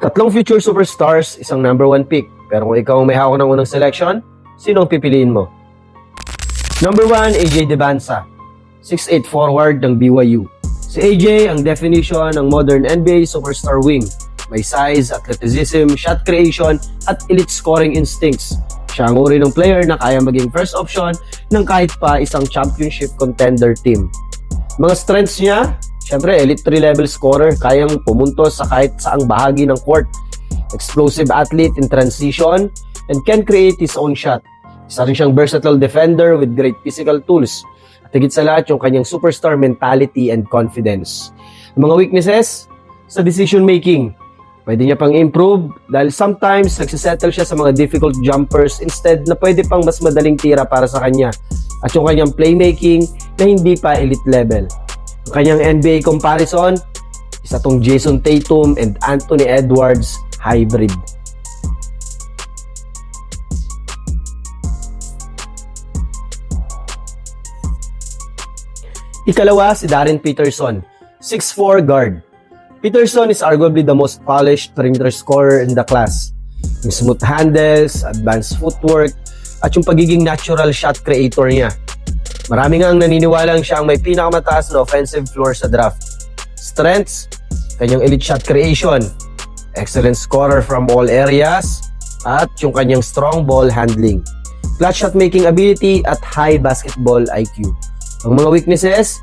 Tatlong future superstars, isang number 1 pick. Pero kung ikaw may hawak ng unang selection, sino ang pipiliin mo? Number 1, AJ Debonsa, 6'8 forward ng BYU. Si AJ ang definition ng modern NBA superstar wing. May size, athleticism, shot creation, at elite scoring instincts. Siya ang uri ng player na kaya maging first option ng kahit pa isang championship contender team. Mga strengths niya, syempre elite 3-level scorer, kayang pumuntos sa kahit saang bahagi ng court. Explosive athlete in transition and can create his own shot. Isa rin siyang versatile defender with great physical tools. At higit sa lahat, yung kanyang superstar mentality and confidence. Mga weaknesses, sa decision making. Pwede niya pang improve dahil sometimes nagsisettle siya sa mga difficult jumpers instead na pwede pang mas madaling tira para sa kanya. At yung kanyang playmaking na hindi pa elite level. Ang kanyang NBA comparison, isa tong Jason Tatum and Anthony Edwards hybrid. Ikalawa, si Darren Peterson, 6'4 guard. Peterson is arguably the most polished perimeter scorer in the class. Yung smooth handles, advanced footwork, at yung pagiging natural shot creator niya. Marami nga ang naniniwalang siya ang may pinakamataas na offensive floor sa draft. Strengths, kanyang elite shot creation, excellent scorer from all areas, at yung kanyang strong ball handling, clutch shot making ability, at high basketball IQ. Ang mga weaknesses,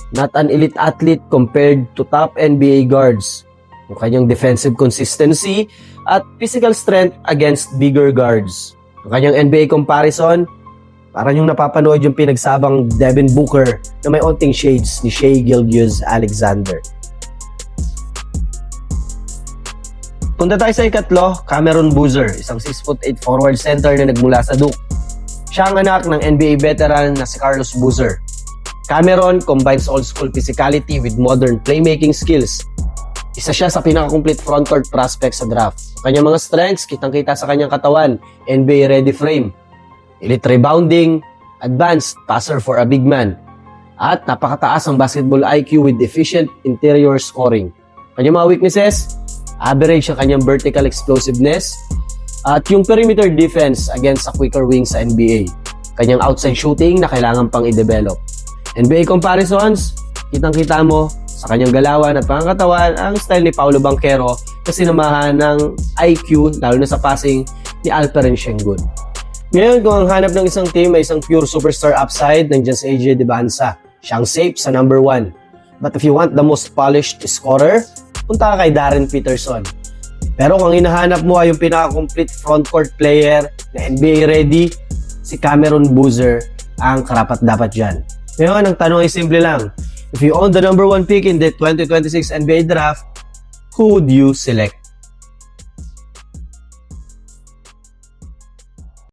not an elite athlete compared to top NBA guards. Yung kanyang defensive consistency at physical strength against bigger guards. Yung kanyang NBA comparison, parang yung napapanood yung pinagsabang Devin Booker na may onting shades ni Shai Gilgeous-Alexander. Punta tayo sa ikatlo, Cameron Boozer, isang 6'8 forward center na nagmula sa Duke. Siya ang anak ng NBA veteran na si Carlos Boozer. Cameron combines old-school physicality with modern playmaking skills. Isa siya sa pinaka-complete frontcourt prospect sa draft. Kanyang mga strengths, kitang-kita sa kanyang katawan, NBA-ready frame, elite rebounding, advanced passer for a big man, at napakataas ang basketball IQ with efficient interior scoring. Kanyang mga weaknesses, average ang kanyang vertical explosiveness, at yung perimeter defense against a quicker wing sa NBA. Kanyang outside shooting na kailangan pang i-develop. NBA comparisons, kitang-kita mo sa kanyang galawan at pangkatawan ang style ni Paolo Banchero na sinamahan ng IQ, lalo na sa passing, ni Alperen Sengun. Ngayon, kung ang hanap ng isang team ay isang pure superstar upside, nandiyan si AJ Debonsa. Siyang safe sa number 1. But if you want the most polished scorer, punta ka kay Darren Peterson. Pero kung hinahanap mo ay yung pinaka-complete frontcourt player na NBA ready, si Cameron Boozer ang karapat-dapat dyan. Ngayon, ang tanong ay simple lang. If you own the number 1 pick in the 2026 NBA Draft, who would you select?